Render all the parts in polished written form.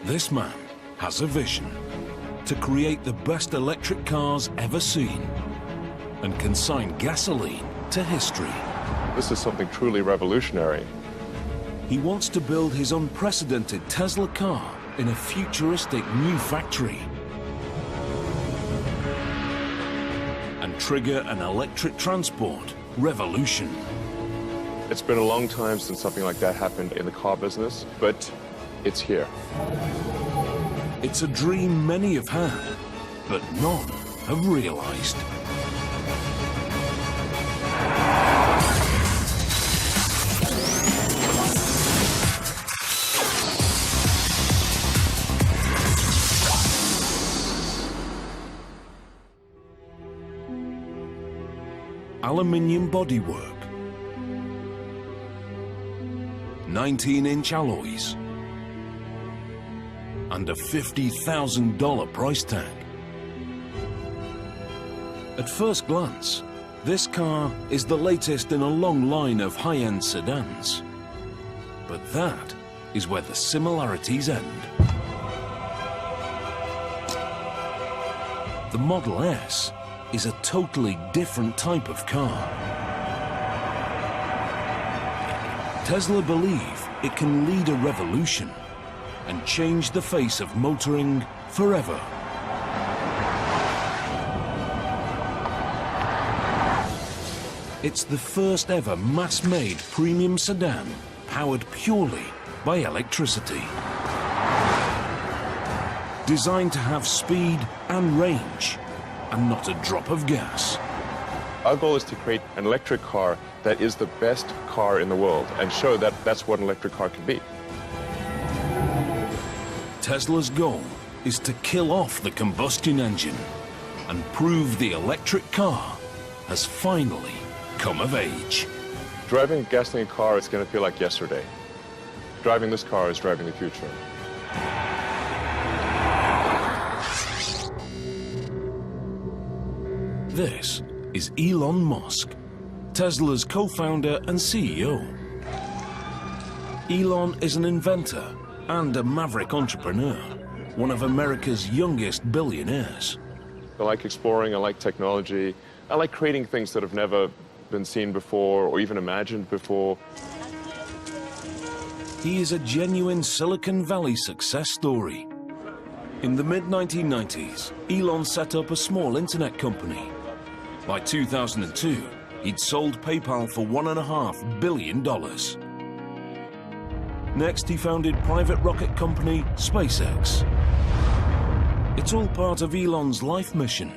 This man has a vision to create the best electric cars ever seen and consign gasoline to history. This is something truly revolutionary. He wants to build his unprecedented Tesla car in a futuristic new factory and trigger an electric transport revolution. It's been a long time since something like that happened in the car business, but it's here. It's a dream many have had, but none have realized. Aluminium bodywork, 19-inch alloys, and a $50,000 price tag. At first glance, this car is the latest in a long line of high-end sedans. But that is where the similarities end. The Model S is a totally different type of car. Tesla believe it can lead a revolution and change the face of motoring forever. It's the first ever mass-made premium sedan powered purely by electricity. Designed to have speed and range, and not a drop of gas. Our goal is to create an electric car that is the best car in the world and show that that's what an electric car can be. Tesla's goal is to kill off the combustion engine and prove the electric car has finally come of age. Driving a gasoline car is going to feel like yesterday. Driving this car is driving the future. This is Elon Musk, Tesla's co-founder and CEO. Elon is an inventor and a maverick entrepreneur, one of America's youngest billionaires. I like exploring, I like technology, I like creating things that have never been seen before or even imagined before. He is a genuine Silicon Valley success story. In the mid-1990s, Elon set up a small internet company. By 2002, he'd sold PayPal for $1.5 billion. Next, he founded private rocket company SpaceX. It's all part of Elon's life mission.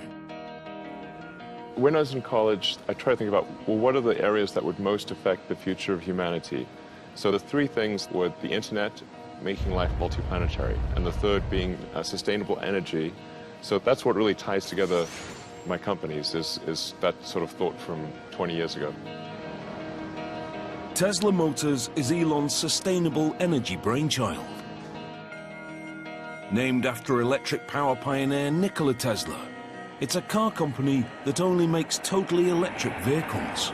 When I was in college, I tried to think about, well, what are the areas that would most affect the future of humanity? So the three things were the internet, making life multiplanetary, and the third being sustainable energy. So that's what really ties together my companies, is that sort of thought from 20 years ago. Tesla Motors is Elon's sustainable energy brainchild. Named after electric power pioneer Nikola Tesla, it's a car company that only makes totally electric vehicles.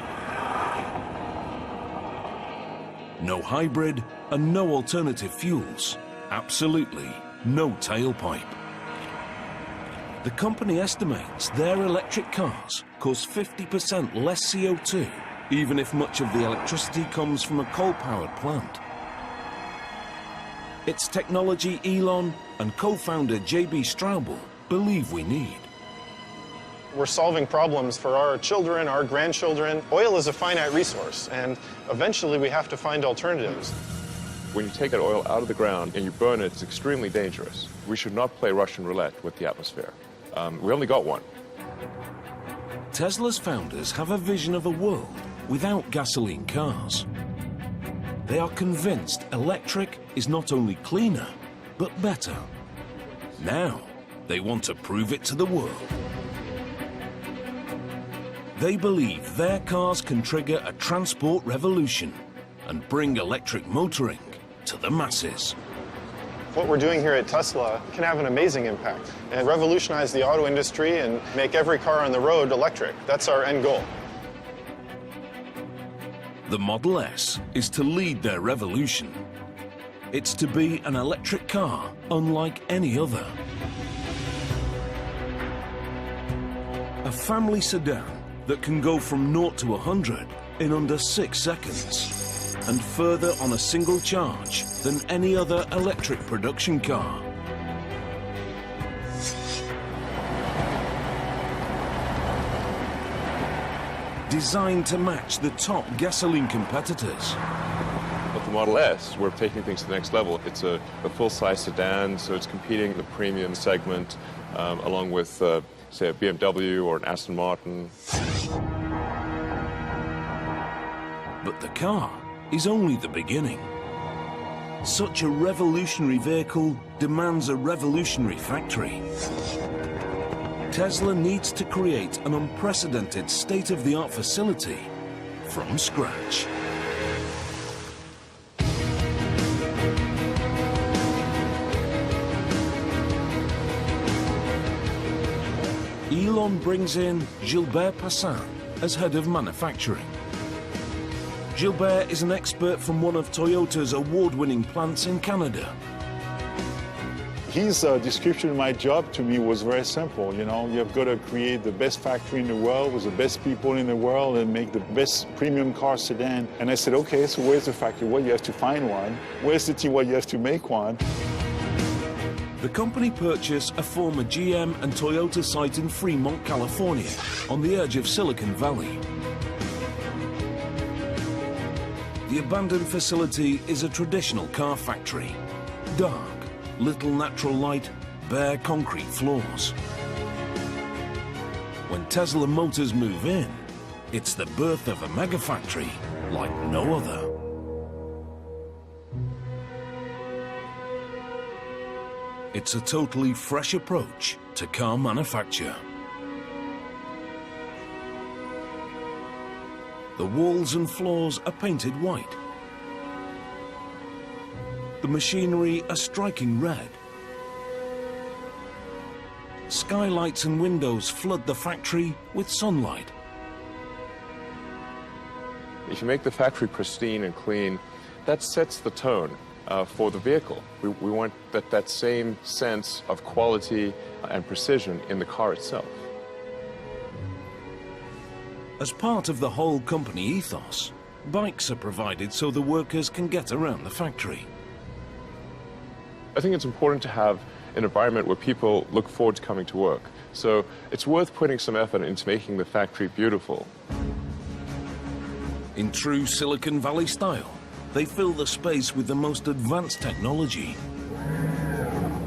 No hybrid and no alternative fuels. Absolutely no tailpipe. The company estimates their electric cars cause 50% less CO2, even if much of the electricity comes from a coal-powered plant. It's technology Elon and co-founder J.B. Straubel believe we need. We're solving problems for our children, our grandchildren. Oil is a finite resource, and eventually we have to find alternatives. When you take that oil out of the ground and you burn it, it's extremely dangerous. We should not play Russian roulette with the atmosphere. We only got one. Tesla's founders have a vision of a world without gasoline cars. They are convinced electric is not only cleaner, but better. Now, they want to prove it to the world. They believe their cars can trigger a transport revolution and bring electric motoring to the masses. What we're doing here at Tesla can have an amazing impact and revolutionize the auto industry and make every car on the road electric. That's our end goal. The Model S is to lead their revolution. It's to be an electric car unlike any other. A family sedan that can go from 0 to 100 in under 6 seconds, and further on a single charge than any other electric production car. Designed to match the top gasoline competitors. But the Model S, we're taking things to the next level. It's a full-size sedan, so it's competing in the premium segment, along with, say, a BMW or an Aston Martin. But the car is only the beginning. Such a revolutionary vehicle demands a revolutionary factory. Tesla needs to create an unprecedented state-of-the-art facility from scratch. Elon brings in Gilbert Passin as head of manufacturing. Gilbert is an expert from one of Toyota's award-winning plants in Canada. His description of my job to me was very simple. You know, you've got to create the best factory in the world with the best people in the world and make the best premium car sedan. And I said, okay, so where's the factory? Well, you have to find one. Where's the team? Well, you have to make one. The company purchased a former GM and Toyota site in Fremont, California, on the edge of Silicon Valley. The abandoned facility is a traditional car factory. Dark, little natural light, bare concrete floors. When Tesla Motors move in, it's the birth of a mega factory like no other. It's a totally fresh approach to car manufacture. The walls and floors are painted white. The machinery a striking red. Skylights and windows flood the factory with sunlight. If you make the factory pristine and clean, that sets the tone for the vehicle. We want that same sense of quality and precision in the car itself. As part of the whole company ethos, bikes are provided so the workers can get around the factory. I think it's important to have an environment where people look forward to coming to work. So it's worth putting some effort into making the factory beautiful. In true Silicon Valley style, they fill the space with the most advanced technology,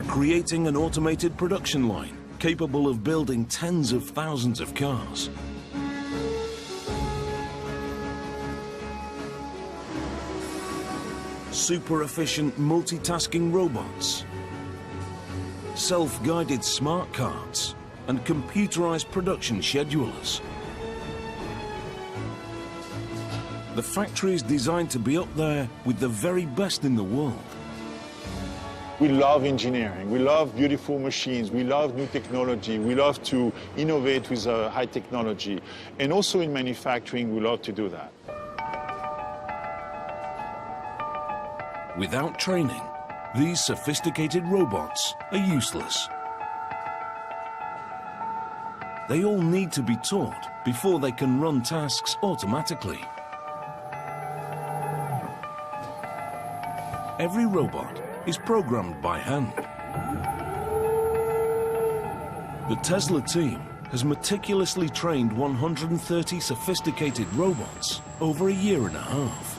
creating an automated production line capable of building tens of thousands of cars. Super efficient multitasking robots, self-guided smart carts, and computerized production schedulers. The factory is designed to be up there with the very best in the world. We love engineering. We love beautiful machines. We love new technology. We love to innovate with high technology. And also in manufacturing, we love to do that. Without training, these sophisticated robots are useless. They all need to be taught before they can run tasks automatically. Every robot is programmed by hand. The Tesla team has meticulously trained 130 sophisticated robots over a year and a half.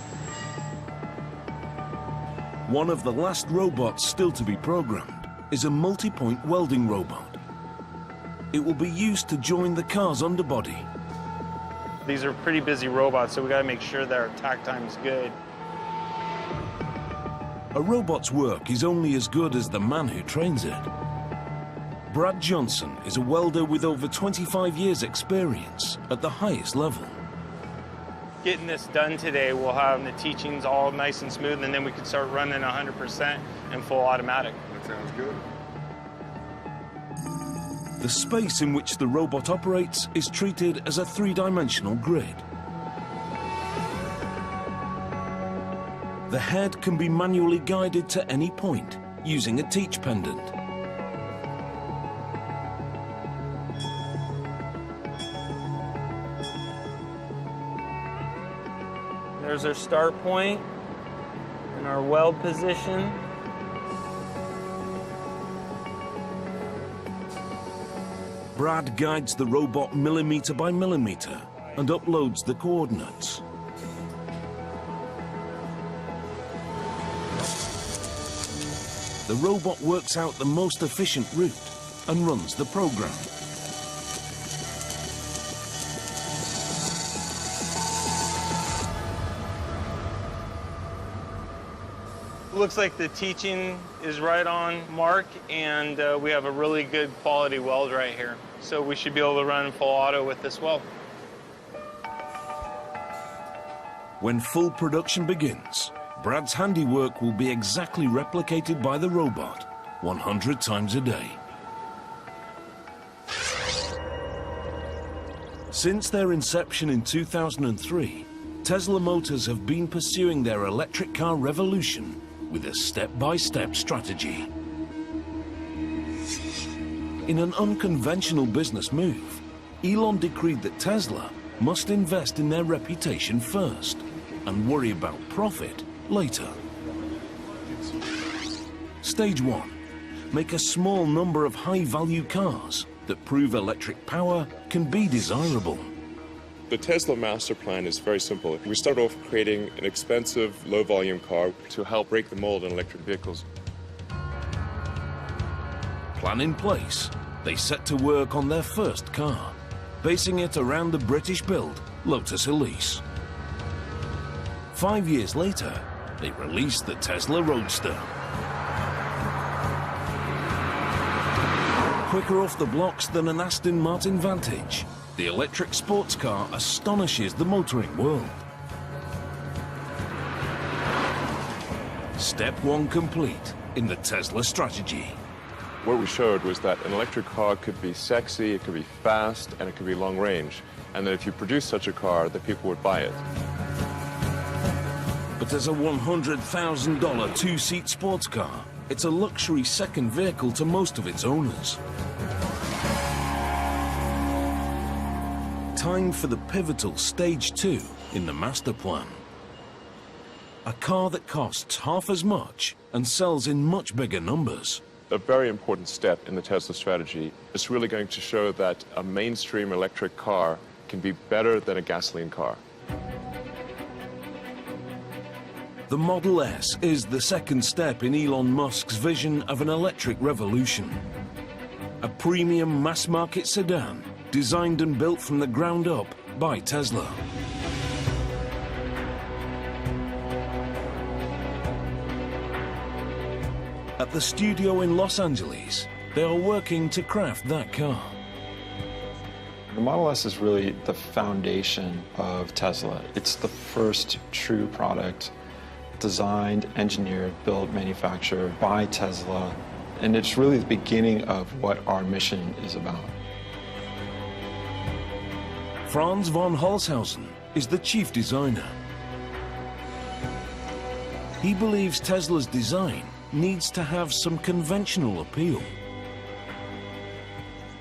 One of the last robots still to be programmed is a multi-point welding robot. It will be used to join the car's underbody. These are pretty busy robots, so we gotta make sure that our tack time is good. A robot's work is only as good as the man who trains it. Brad Johnson is a welder with over 25 years' experience at the highest level. Getting this done today, we'll have the teachings all nice and smooth, and then we can start running 100% and full automatic. That sounds good. The space in which the robot operates is treated as a three-dimensional grid. The head can be manually guided to any point using a teach pendant. There's our start point and our weld position. Brad guides the robot millimeter by millimeter and uploads the coordinates. The robot works out the most efficient route and runs the program. Looks like the teaching is right on mark, and we have a really good quality weld right here. So we should be able to run full auto with this weld. When full production begins, Brad's handiwork will be exactly replicated by the robot 100 times a day. Since their inception in 2003, Tesla Motors have been pursuing their electric car revolution with a step-by-step strategy. In an unconventional business move, Elon decreed that Tesla must invest in their reputation first and worry about profit later. Stage 1. Make a small number of high-value cars that prove electric power can be desirable. The Tesla master plan is very simple. We start off creating an expensive, low-volume car to help break the mold in electric vehicles. Plan in place, they set to work on their first car, basing it around the British-built Lotus Elise. 5 years later, they released the Tesla Roadster. Quicker off the blocks than an Aston Martin Vantage, the electric sports car astonishes the motoring world. Step 1 complete in the Tesla strategy. What we showed was that an electric car could be sexy, it could be fast, and it could be long range. And that if you produce such a car, that people would buy it. But as a $100,000 two-seat sports car, it's a luxury second vehicle to most of its owners. Time for the pivotal Stage 2 in the master plan. A car that costs half as much and sells in much bigger numbers. A very important step in the Tesla strategy is really going to show that a mainstream electric car can be better than a gasoline car. The Model S is the second step in Elon Musk's vision of an electric revolution. A premium mass-market sedan designed and built from the ground up by Tesla. At the studio in Los Angeles, they are working to craft that car. The Model S is really the foundation of Tesla. It's the first true product designed, engineered, built, manufactured by Tesla. And it's really the beginning of what our mission is about. Franz von Holzhausen is the chief designer. He believes Tesla's design needs to have some conventional appeal.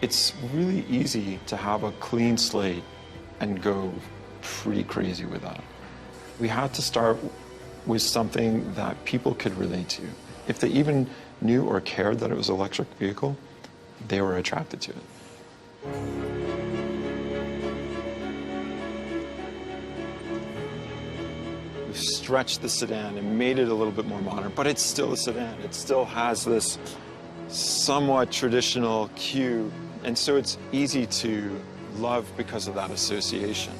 It's really easy to have a clean slate and go pretty crazy with that. We had to start with something that people could relate to. If they even knew or cared that it was an electric vehicle, they were attracted to it. We've stretched the sedan and made it a little bit more modern, but it's still a sedan. It still has this somewhat traditional cue, and so it's easy to love because of that association.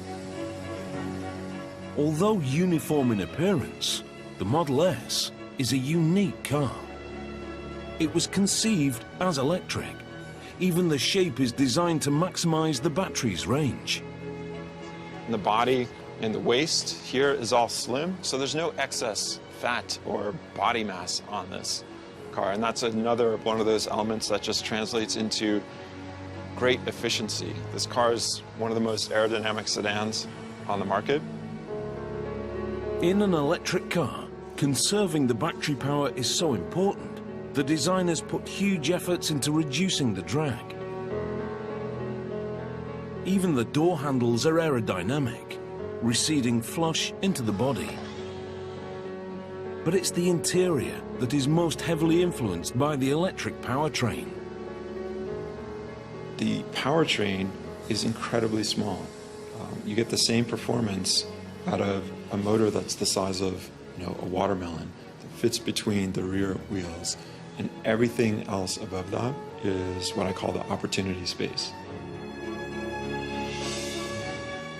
Although uniform in appearance, the Model S is a unique car. It was conceived as electric. Even the shape is designed to maximize the battery's range. The body and the waist here is all slim, so there's no excess fat or body mass on this car. And that's another one of those elements that just translates into great efficiency. This car is one of the most aerodynamic sedans on the market. In an electric car, Conserving the battery power is so important, the designers put huge efforts into reducing the drag. Even the door handles are aerodynamic, receding flush into the body. But it's the interior that is most heavily influenced by the electric powertrain. The powertrain is incredibly small. You get the same performance out of a motor that's the size of, a watermelon, that fits between the rear wheels, and everything else above that is what I call the opportunity space.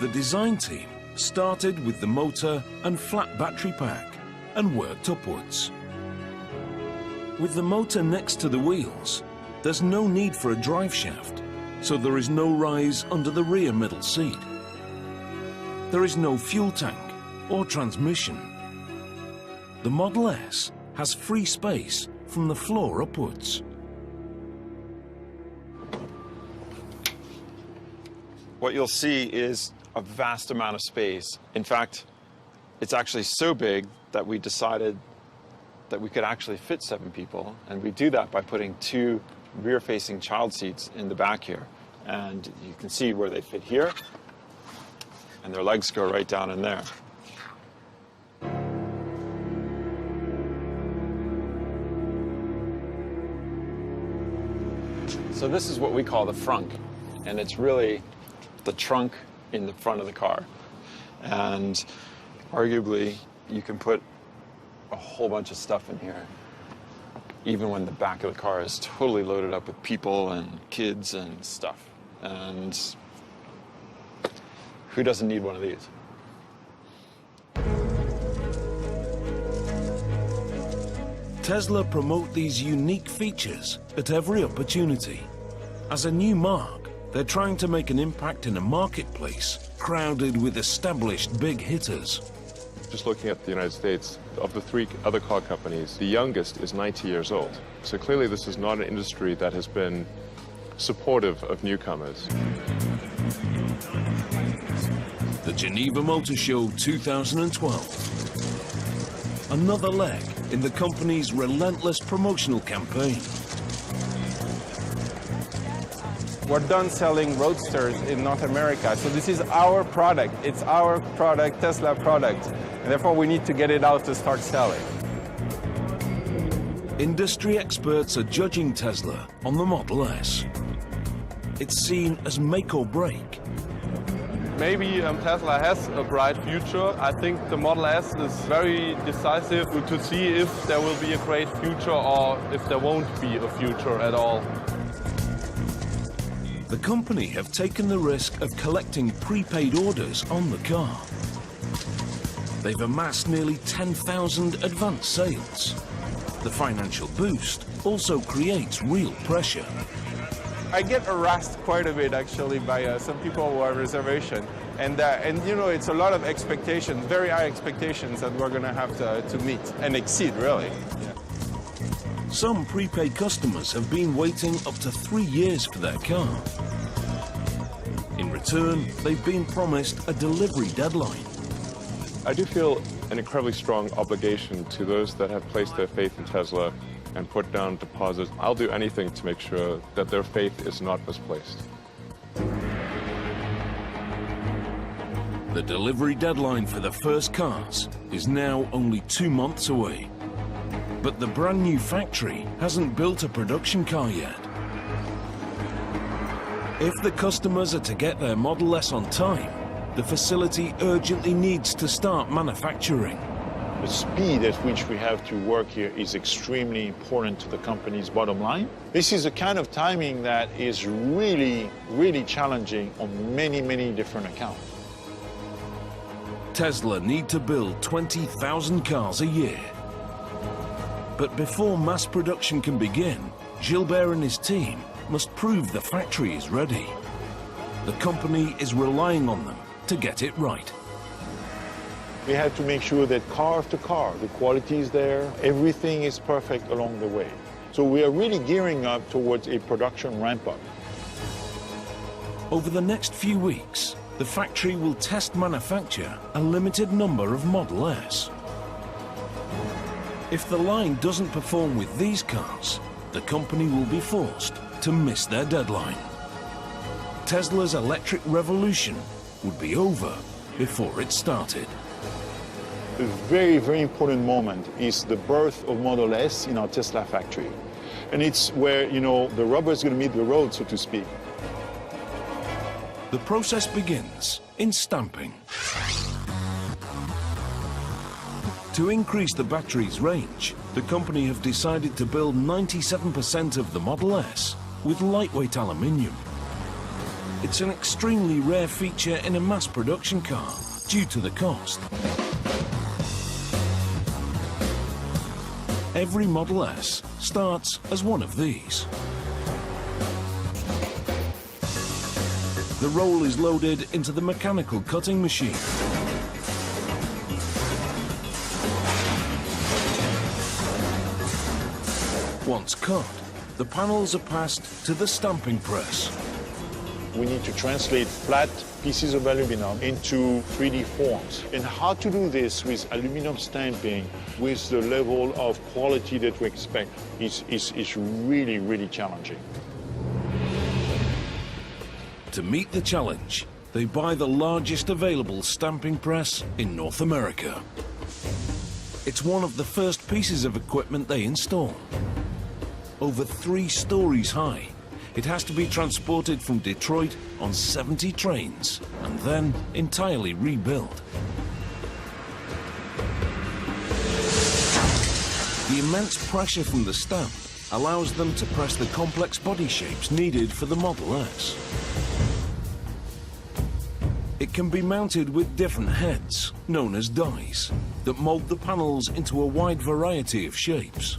The design team started with the motor and flat battery pack and worked upwards. With the motor next to the wheels, there's no need for a drive shaft, so there is no rise under the rear middle seat. There is no fuel tank or transmission. The Model S has free space from the floor upwards. What you'll see is a vast amount of space. In fact, it's actually so big that we decided that we could actually fit 7 people, and we do that by putting 2 rear-facing child seats in the back here. And you can see where they fit here, and their legs go right down in there. So this is what we call the frunk, and it's really the trunk in the front of the car. And arguably, you can put a whole bunch of stuff in here, even when the back of the car is totally loaded up with people and kids and stuff. And who doesn't need one of these? Tesla promote these unique features at every opportunity. As a new mark, they're trying to make an impact in a marketplace crowded with established big hitters. Just looking at the United States, of the 3 other car companies, the youngest is 90 years old. So clearly this is not an industry that has been supportive of newcomers. The Geneva Motor Show 2012. Another leg in the company's relentless promotional campaign. We're done selling Roadsters in North America, so this is our product. It's our product, Tesla product, and therefore we need to get it out to start selling. Industry experts are judging Tesla on the Model S. It's seen as make or break. Maybe Tesla has a bright future. I think the Model S is very decisive to see if there will be a great future or if there won't be a future at all. The company have taken the risk of collecting prepaid orders on the car. They've amassed nearly 10,000 advance sales. The financial boost also creates real pressure. I get harassed quite a bit actually by some people who have reservation, and it's a lot of expectations, very high expectations that we're going to have to meet and exceed, really. Yeah. Some prepaid customers have been waiting up to 3 years for their car. In return, they've been promised a delivery deadline. I do feel an incredibly strong obligation to those that have placed their faith in Tesla and put down deposits. I'll do anything to make sure that their faith is not misplaced. The delivery deadline for the first cars is now only 2 months away. But the brand new factory hasn't built a production car yet. If the customers are to get their Model S on time, the facility urgently needs to start manufacturing. The speed at which we have to work here is extremely important to the company's bottom line. This is a kind of timing that is really, really challenging on many, many different accounts. Tesla need to build 20,000 cars a year. But before mass production can begin, Gilbert and his team must prove the factory is ready. The company is relying on them to get it right. We have to make sure that car after car, the quality is there, everything is perfect along the way. So we are really gearing up towards a production ramp-up. Over the next few weeks, the factory will test manufacture a limited number of Model S. If the line doesn't perform with these cars, the company will be forced to miss their deadline. Tesla's electric revolution would be over before it started. A very, very important moment is the birth of Model S in our Tesla factory. And it's where, the rubber is going to meet the road, so to speak. The process begins in stamping. To increase the battery's range, the company have decided to build 97% of the Model S with lightweight aluminium. It's an extremely rare feature in a mass production car due to the cost. Every Model S starts as one of these. The roll is loaded into the mechanical cutting machine. Once cut, the panels are passed to the stamping press. We need to translate flat pieces of aluminum into 3D forms. And how to do this with aluminum stamping with the level of quality that we expect is really, really challenging. To meet the challenge, they buy the largest available stamping press in North America. It's one of the first pieces of equipment they install. Over 3 stories high, it has to be transported from Detroit on 70 trains and then entirely rebuilt. The immense pressure from the stamp allows them to press the complex body shapes needed for the Model S. It can be mounted with different heads, known as dies, that mold the panels into a wide variety of shapes.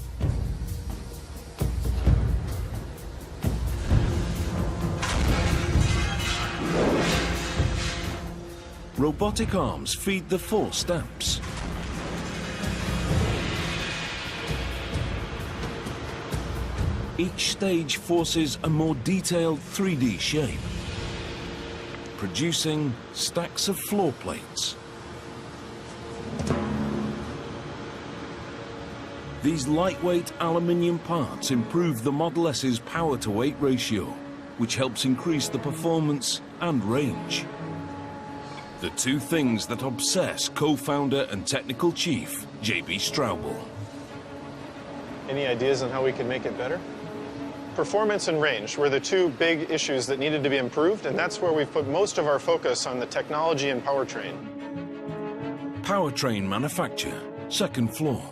Robotic arms feed the 4 stamps. Each stage forces a more detailed 3D shape, producing stacks of floor plates. These lightweight aluminium parts improve the Model S's power-to-weight ratio, which helps increase the performance and range. The 2 things that obsess co-founder and technical chief, J.B. Straubel. Any ideas on how we can make it better? Performance and range were the 2 big issues that needed to be improved, and that's where we've put most of our focus on the technology and powertrain. Powertrain manufacture, 2nd floor.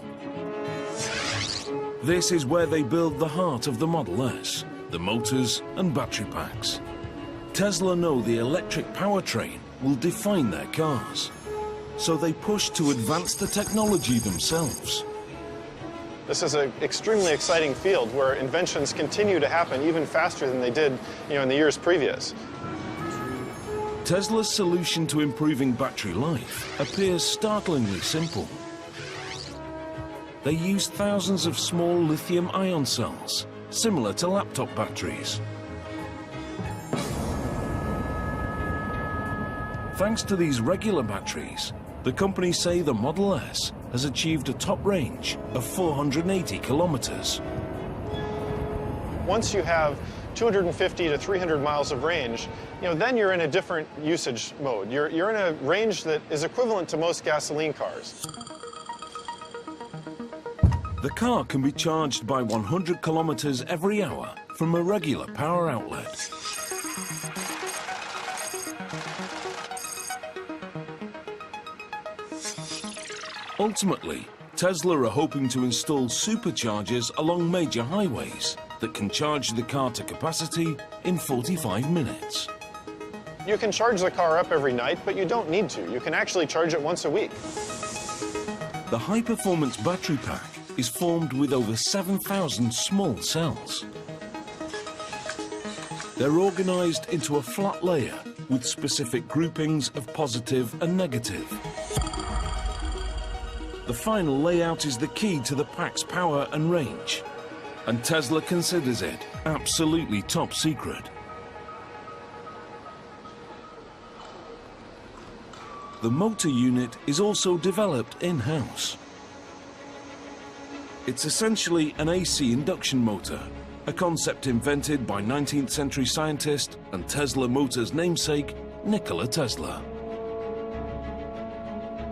This is where they build the heart of the Model S, the motors and battery packs. Tesla know the electric powertrain will define their cars, so they push to advance the technology themselves. This is an extremely exciting field where inventions continue to happen even faster than they did, in the years previous. Tesla's solution to improving battery life appears startlingly simple. They use thousands of small lithium-ion cells, similar to laptop batteries. Thanks to these regular batteries, the company say the Model S has achieved a top range of 480 kilometers. Once you have 250 to 300 miles of range, then you're in a different usage mode. You're in a range that is equivalent to most gasoline cars. The car can be charged by 100 kilometers every hour from a regular power outlet. Ultimately, Tesla are hoping to install superchargers along major highways that can charge the car to capacity in 45 minutes. You can charge the car up every night, but you don't need to. You can actually charge it once a week. The high-performance battery pack is formed with over 7,000 small cells. They're organized into a flat layer with specific groupings of positive and negative. The final layout is the key to the pack's power and range, and Tesla considers it absolutely top secret. The motor unit is also developed in-house. It's essentially an AC induction motor, a concept invented by 19th century scientist and Tesla Motors namesake, Nikola Tesla.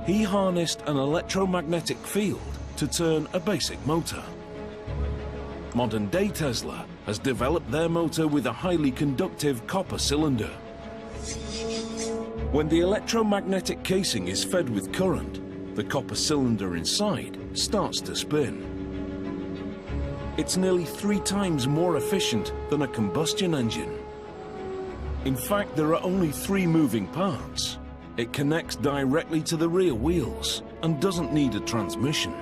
He harnessed an electromagnetic field to turn a basic motor. Modern-day Tesla has developed their motor with a highly conductive copper cylinder. When the electromagnetic casing is fed with current, the copper cylinder inside starts to spin. It's nearly 3 times more efficient than a combustion engine. In fact, there are only 3 moving parts. It connects directly to the rear wheels and doesn't need a transmission.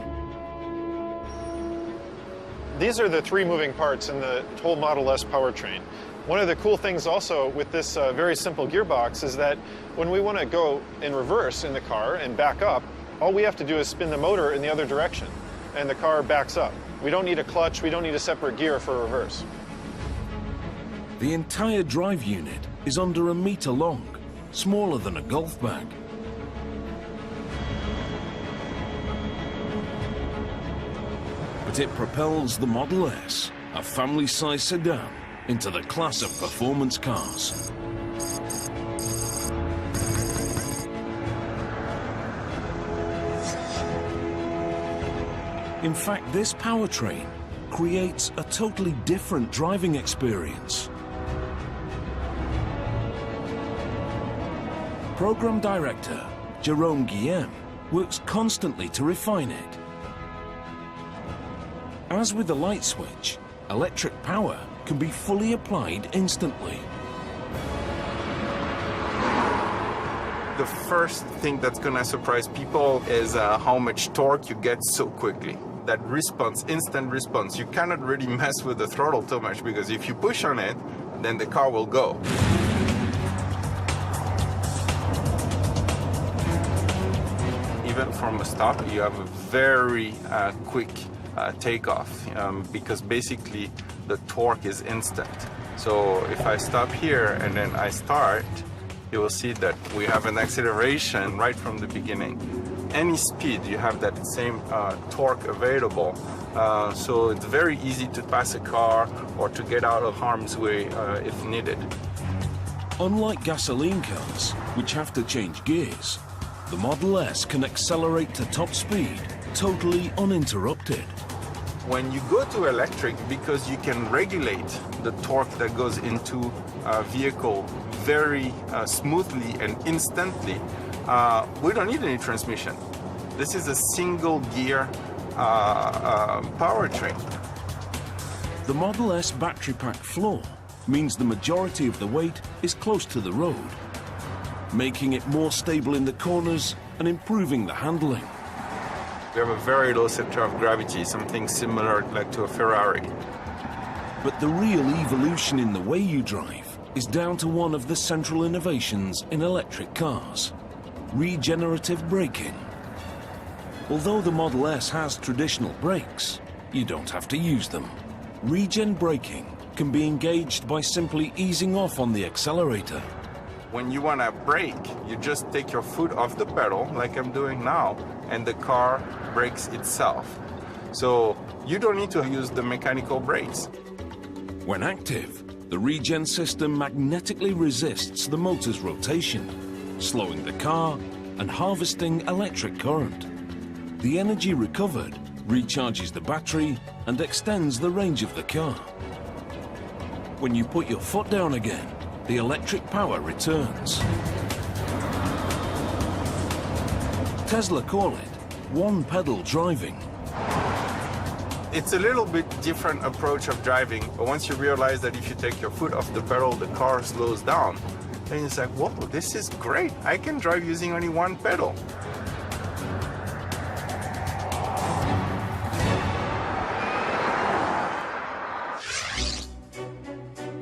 These are the 3 moving parts in the whole Model S powertrain. One of the cool things also with this very simple gearbox is that when we want to go in reverse in the car and back up, all we have to do is spin the motor in the other direction, and the car backs up. We don't need a clutch, we don't need a separate gear for reverse. The entire drive unit is under 1 meter long, smaller than a golf bag. But it propels the Model S, a family-size sedan, into the class of performance cars. In fact, this powertrain creates a totally different driving experience. Program Director Jerome Guillem works constantly to refine it. As with the light switch, electric power can be fully applied instantly. The first thing that's going to surprise people is how much torque you get so quickly. That response, instant response, you cannot really mess with the throttle too much, because if you push on it, then the car will go. Even from a stop, you have a very quick takeoff, because basically the torque is instant. So if I stop here and then I start, you will see that we have an acceleration right from the beginning. Any speed, you have that same torque available. So it's very easy to pass a car or to get out of harm's way if needed. Unlike gasoline cars, which have to change gears, the Model S can accelerate to top speed totally uninterrupted. When you go to electric, because you can regulate the torque that goes into a vehicle very smoothly and instantly, we don't need any transmission. This is a single gear powertrain. The Model S battery pack floor means the majority of the weight is close to the road, making it more stable in the corners and improving the handling. We have a very low center of gravity, something similar like to a Ferrari. But the real evolution in the way you drive is down to one of the central innovations in electric cars: regenerative braking. Although the Model S has traditional brakes, you don't have to use them. Regen braking can be engaged by simply easing off on the accelerator. When you want to brake, you just take your foot off the pedal, like I'm doing now, and the car brakes itself. So you don't need to use the mechanical brakes. When active, the regen system magnetically resists the motor's rotation, slowing the car and harvesting electric current. The energy recovered recharges the battery and extends the range of the car. When you put your foot down again, the electric power returns. Tesla call it one-pedal driving. It's a little bit different approach of driving, but once you realize that if you take your foot off the pedal, the car slows down, then it's like, whoa, this is great. I can drive using only one pedal.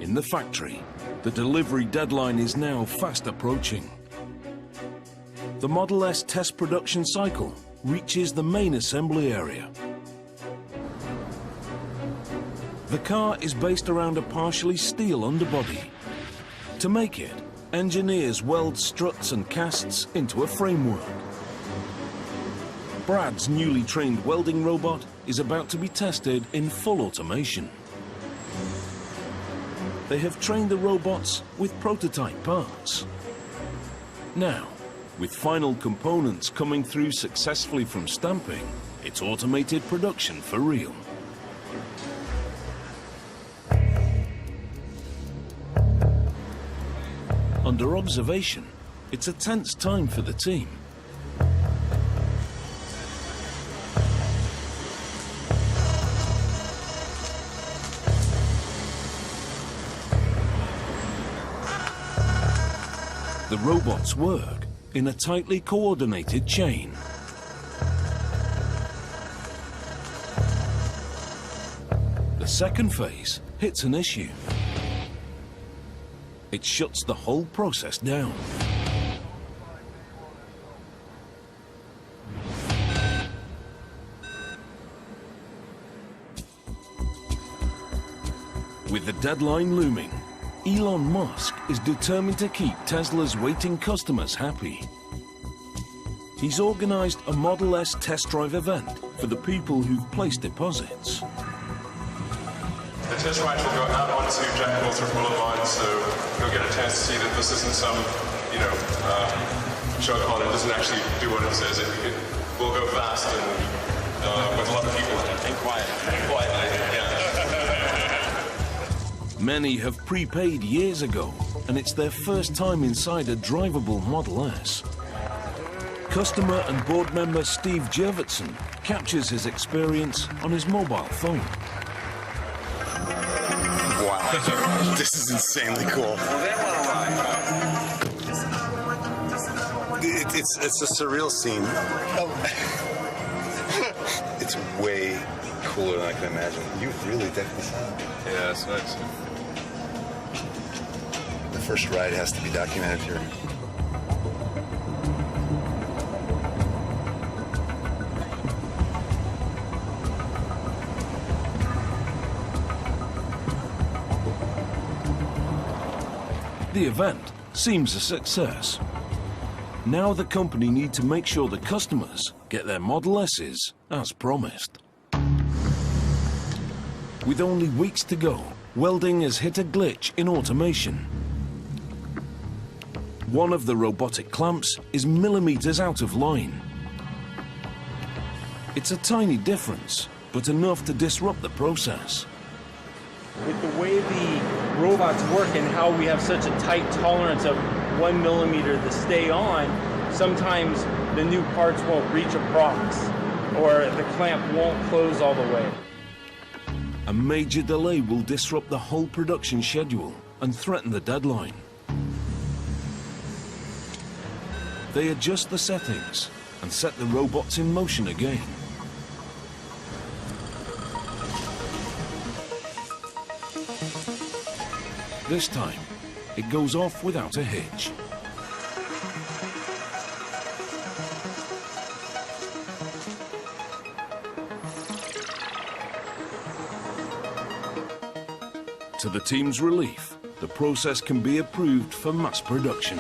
In the factory, the delivery deadline is now fast approaching. The Model S test production cycle reaches the main assembly area. The car is based around a partially steel underbody. To make it, engineers weld struts and casts into a framework. Brad's newly trained welding robot is about to be tested in full automation. They have trained the robots with prototype parts. Now, with final components coming through successfully from stamping, it's automated production for real. Under observation, it's a tense time for the team. The robots work in a tightly coordinated chain. The second phase hits an issue. It shuts the whole process down. With the deadline looming, Elon Musk is determined to keep Tesla's waiting customers happy. He's organized a Model S test drive event for the people who've placed deposits. The test ride will go out onto Jack Northrop Boulevard, so you'll get a chance to see that this isn't some, show called. It doesn't actually do what it says. It will go fast and with a lot of people in it. And quiet. And quietly, yeah. Many have prepaid years ago, and it's their first time inside a drivable Model S. Customer and board member Steve Jurvetson captures his experience on his mobile phone. Wow, this is insanely cool. It's a surreal scene. It's way cooler than I can imagine. You really definitely saw it. Yeah, it's nice. The first ride has to be documented here. The event seems a success. Now the company need to make sure the customers get their Model S's as promised. With only weeks to go, welding has hit a glitch in automation. One of the robotic clamps is millimeters out of line. It's a tiny difference, but enough to disrupt the process. With the way the robots work and how we have such a tight tolerance of 1 millimeter to stay on, sometimes the new parts won't reach a prox, or the clamp won't close all the way. A major delay will disrupt the whole production schedule and threaten the deadline. They adjust the settings and set the robots in motion again. This time, it goes off without a hitch. To the team's relief, the process can be approved for mass production.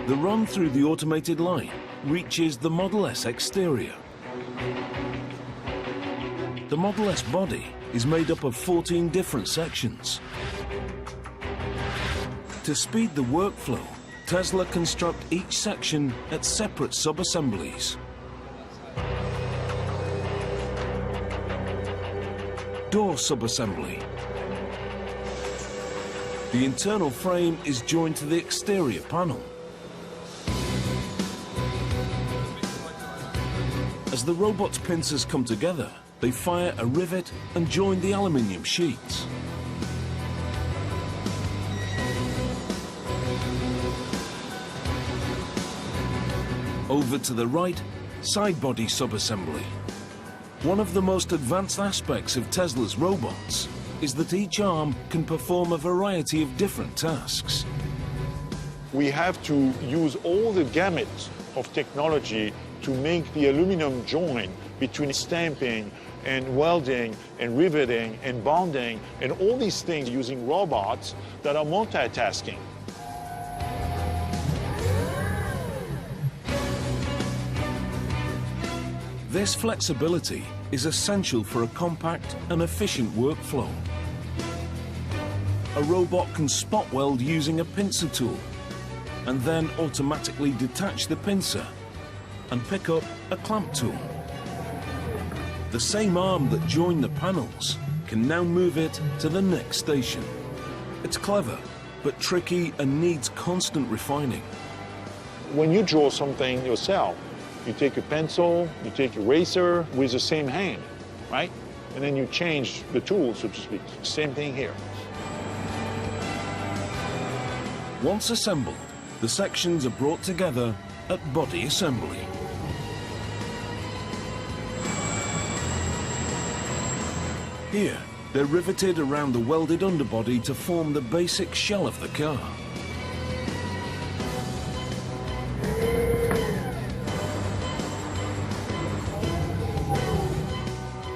The run through the automated line reaches the Model S exterior. The Model S body is made up of 14 different sections. To speed the workflow, Tesla construct each section at separate sub-assemblies. Door sub-assembly. The internal frame is joined to the exterior panel. As the robot's pincers come together, they fire a rivet and join the aluminium sheets. Over to the right, side body sub-assembly. One of the most advanced aspects of Tesla's robots is that each arm can perform a variety of different tasks. We have to use all the gamut of technology to make the aluminum joint between stamping and welding and riveting and bonding and all these things using robots that are multitasking. This flexibility is essential for a compact and efficient workflow. A robot can spot weld using a pincer tool and then automatically detach the pincer and pick up a clamp tool. The same arm that joined the panels can now move it to the next station. It's clever, but tricky and needs constant refining. When you draw something yourself, you take a pencil, you take a eraser with the same hand, right? And then you change the tool, so to speak. Same thing here. Once assembled, the sections are brought together at body assembly. Here, they're riveted around the welded underbody to form the basic shell of the car.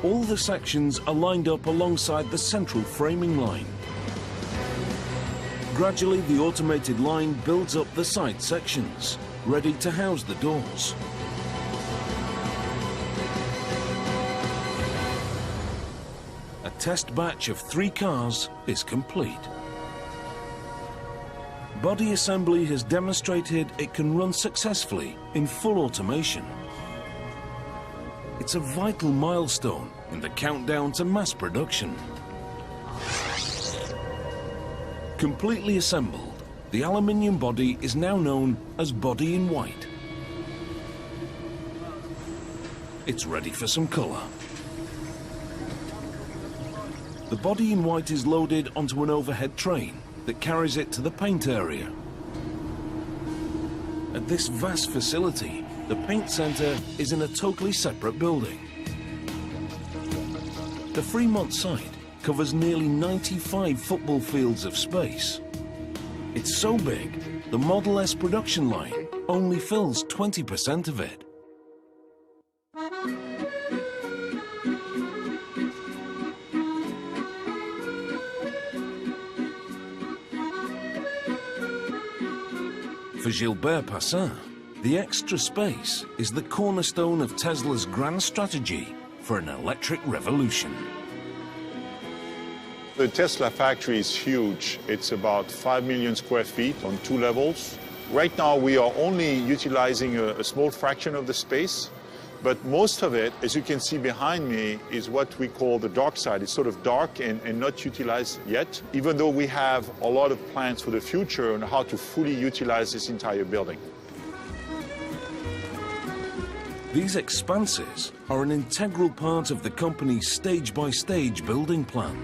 All the sections are lined up alongside the central framing line. Gradually, the automated line builds up the side sections, ready to house the doors. A test batch of 3 cars is complete. Body assembly has demonstrated it can run successfully in full automation. It's a vital milestone in the countdown to mass production. Completely assembled, the aluminium body is now known as body in white. It's ready for some colour. The body in white is loaded onto an overhead train that carries it to the paint area. At this vast facility, the paint centre is in a totally separate building. The Fremont site covers nearly 95 football fields of space. It's so big, the Model S production line only fills 20% of it. For Gilbert Passin, the extra space is the cornerstone of Tesla's grand strategy for an electric revolution. The Tesla factory is huge. It's about 5 million square feet on 2 levels. Right now, we are only utilizing a small fraction of the space, but most of it, as you can see behind me, is what we call the dark side. It's sort of dark and not utilized yet, even though we have a lot of plans for the future on how to fully utilize this entire building. These expanses are an integral part of the company's stage-by-stage building plan.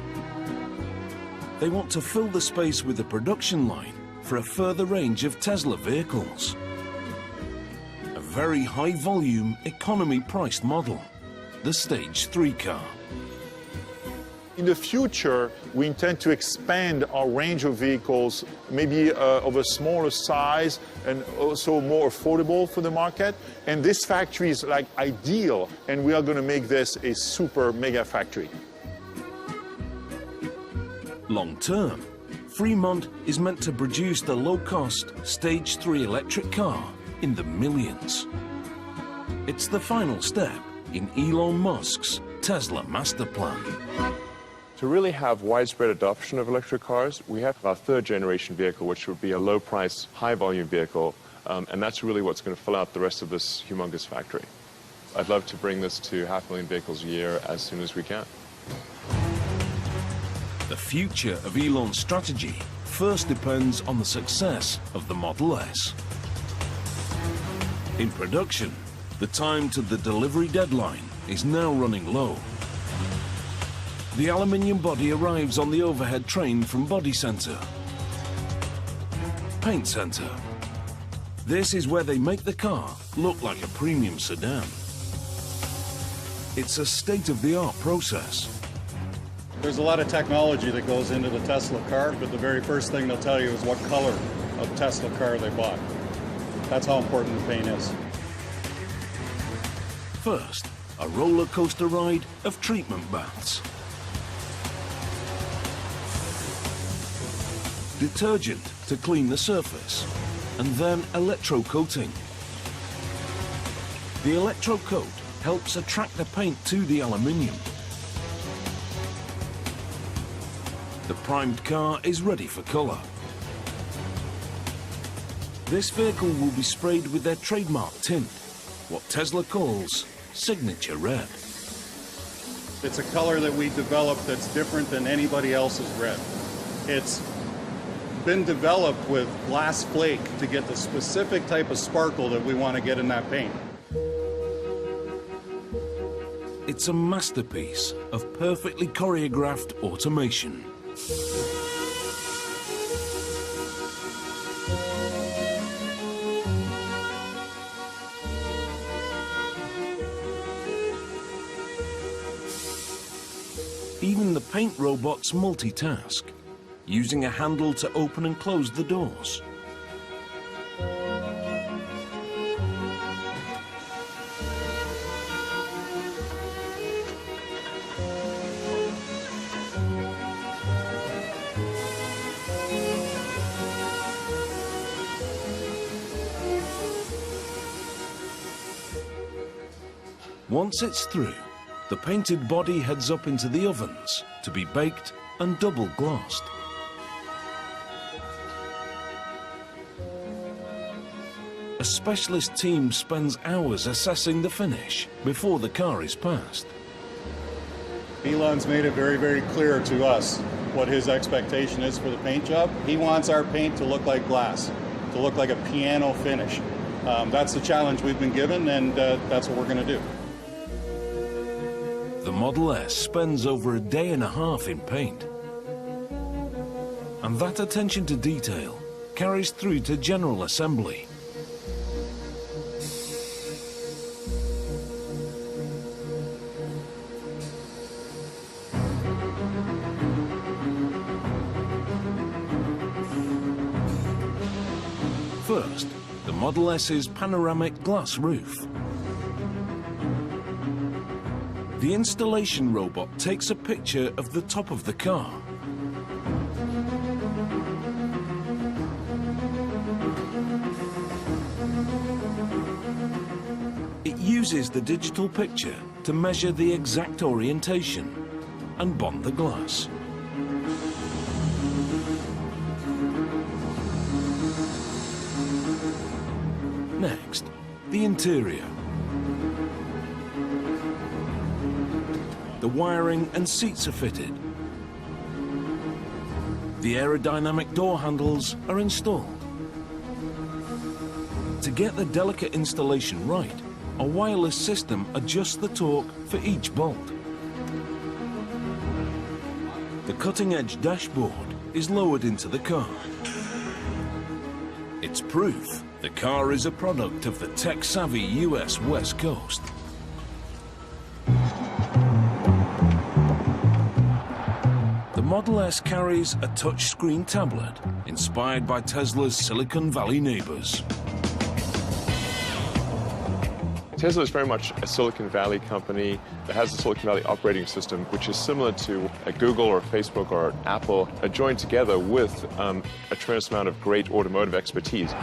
They want to fill the space with a production line for a further range of Tesla vehicles. A very high-volume, economy-priced model, the Stage 3 car. In the future, we intend to expand our range of vehicles, maybe of a smaller size and also more affordable for the market. And this factory is like ideal, and we are going to make this a super mega factory. Long term, Fremont is meant to produce the low-cost Stage 3 electric car in the millions. It's the final step in Elon Musk's Tesla master plan. To really have widespread adoption of electric cars, we have our 3rd generation vehicle, which would be a low-price, high-volume vehicle, and that's really what's going to fill out the rest of this humongous factory. I'd love to bring this to 500,000 vehicles a year as soon as we can. The future of Elon's strategy first depends on the success of the Model S. In production, the time to the delivery deadline is now running low. The aluminium body arrives on the overhead train from Body Center. Paint Center. This is where they make the car look like a premium sedan. It's a state-of-the-art process. There's a lot of technology that goes into the Tesla car, but the very first thing they'll tell you is what color of Tesla car they bought. That's how important the paint is. First, a roller coaster ride of treatment baths. Detergent to clean the surface, and then electrocoating. The electrocoat helps attract the paint to the aluminium. The primed car is ready for colour. This vehicle will be sprayed with their trademark tint, what Tesla calls signature red. It's a color that we developed that's different than anybody else's red. It's been developed with glass flake to get the specific type of sparkle that we want to get in that paint. It's a masterpiece of perfectly choreographed automation. Even the paint robots multitask, using a handle to open and close the doors. Once it's through, the painted body heads up into the ovens to be baked and double glassed. A specialist team spends hours assessing the finish before the car is passed. Elon's made it very, very clear to us what his expectation is for the paint job. He wants our paint to look like glass, to look like a piano finish. That's the challenge we've been given, and that's what we're going to do. The Model S spends over a day and a half in paint. And that attention to detail carries through to general assembly. First, the Model S's panoramic glass roof. The installation robot takes a picture of the top of the car. It uses the digital picture to measure the exact orientation and bond the glass. Next, the interior. The wiring and seats are fitted. The aerodynamic door handles are installed. To get the delicate installation right, a wireless system adjusts the torque for each bolt. The cutting-edge dashboard is lowered into the car. It's proof the car is a product of the tech-savvy US West Coast. The Model S carries a touchscreen tablet inspired by Tesla's Silicon Valley neighbors. Tesla is very much a Silicon Valley company that has a Silicon Valley operating system, which is similar to a Google or Facebook or Apple, joined together with a tremendous amount of great automotive expertise.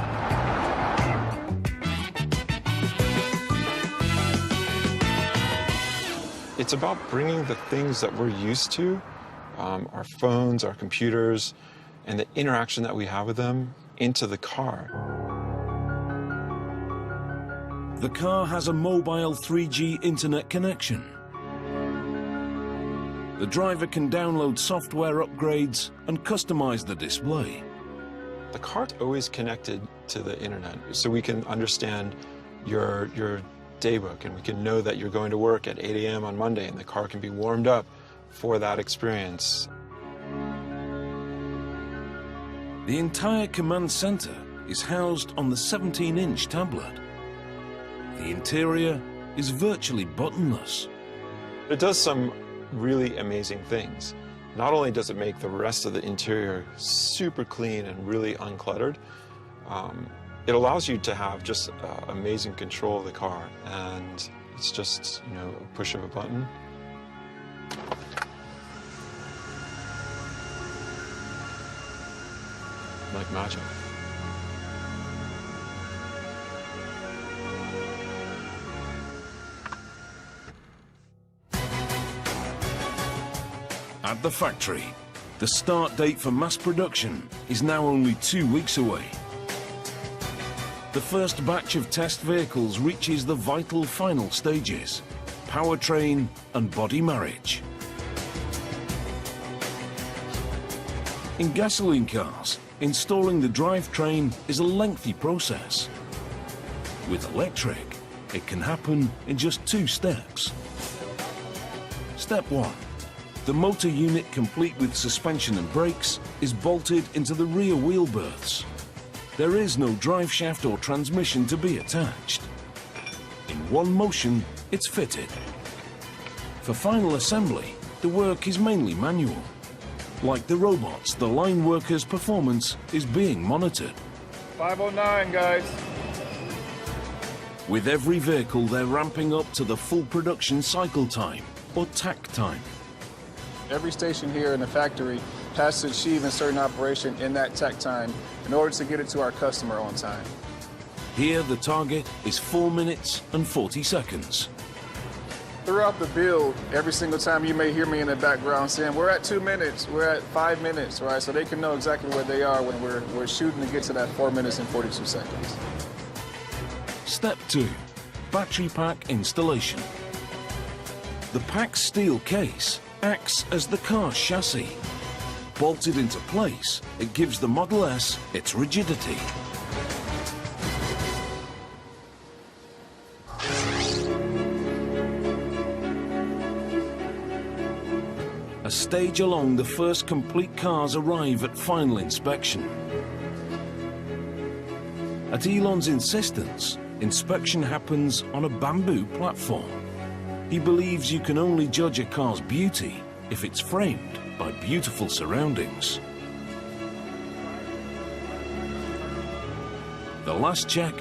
It's about bringing the things that we're used to, our phones, our computers, and the interaction that we have with them into the car. The car has a mobile 3G internet connection. The driver can download software upgrades and customize the display. The car's always connected to the internet, so we can understand your daybook, and we can know that you're going to work at 8 a.m. on Monday, and the car can be warmed up for that experience. The entire command center is housed on the 17-inch tablet. The interior is virtually buttonless. It does some really amazing things. Not only does it make the rest of the interior super clean and really uncluttered, it allows you to have just amazing control of the car, and it's just, you know, a push of a button. Like magic. at the factory. The start date for mass production is now only 2 weeks away. The first batch of test vehicles reaches the vital final stages: powertrain and body marriage. In gasoline cars, installing the drivetrain is a lengthy process. With electric, it can happen in just 2 steps. Step 1. The motor unit, complete with suspension and brakes, is bolted into the rear wheel berths. There is no drive shaft or transmission to be attached. In one motion, it's fitted. For final assembly, the work is mainly manual. Like the robots, the line workers' performance is being monitored. 509, guys. With every vehicle, they're ramping up to the full production cycle time, or TAC time. Every station here in the factory has to achieve a certain operation in that TAC time in order to get it to our customer on time. Here, the target is 4 minutes and 40 seconds. Throughout the build, every single time you may hear me in the background saying, we're at 2 minutes, we're at 5 minutes, right? So they can know exactly where they are when we're shooting to get to that 4 minutes and 42 seconds. Step 2, battery pack installation. The packed steel case acts as the car's chassis. Bolted into place, it gives the Model S its rigidity. A stage along, the first complete cars arrive at final inspection. At Elon's insistence, inspection happens on a bamboo platform. He believes you can only judge a car's beauty if it's framed by beautiful surroundings. The last check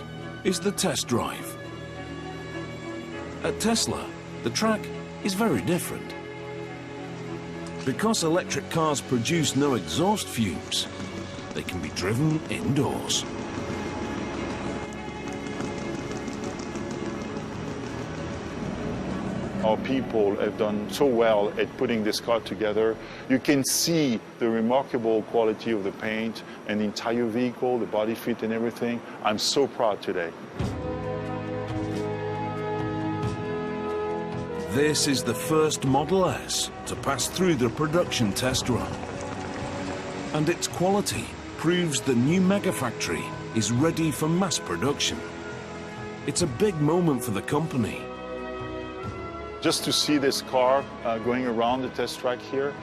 is the test drive. At Tesla, the track is very different. Because electric cars produce no exhaust fumes, they can be driven indoors. Our people have done so well at putting this car together. You can see the remarkable quality of the paint and the entire vehicle, the body fit and everything. I'm so proud today. This is the first Model S to pass through the production test run. And its quality proves the new megafactory is ready for mass production. It's a big moment for the company. Just to see this car going around the test track here,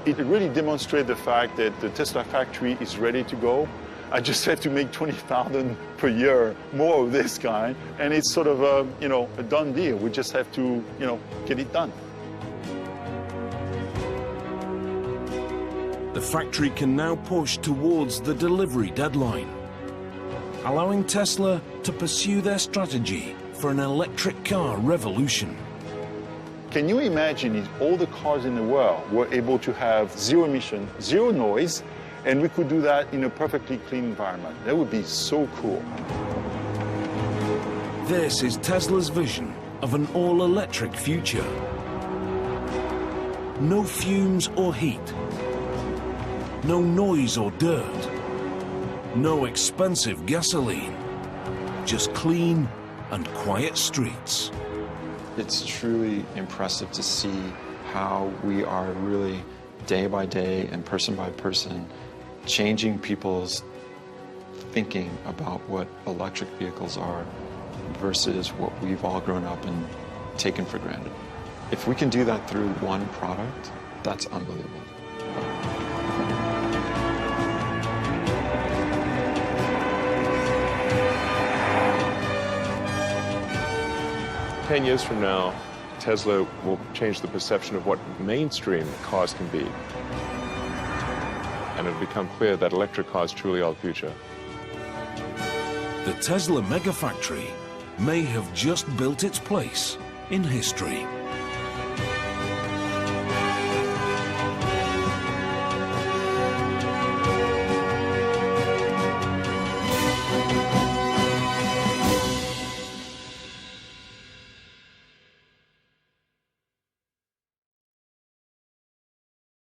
it really demonstrates the fact that the Tesla factory is ready to go. I just have to make 20,000 per year more of this kind, and it's sort of a, a done deal. We just have to, get it done. The factory can now push towards the delivery deadline, allowing Tesla to pursue their strategy for an electric car revolution. Can you imagine if all the cars in the world were able to have zero emission, zero noise, and we could do that in a perfectly clean environment? That would be so cool. This is Tesla's vision of an all-electric future. No fumes or heat. No noise or dirt. No expensive gasoline. Just clean and quiet streets. It's truly impressive to see how we are really day by day and person by person changing people's thinking about what electric vehicles are versus what we've all grown up and taken for granted. If we can do that through one product, that's unbelievable. "10 years from now, Tesla will change the perception of what mainstream cars can be. And it'll become clear that electric cars truly are the future." The Tesla megafactory may have just built its place in history.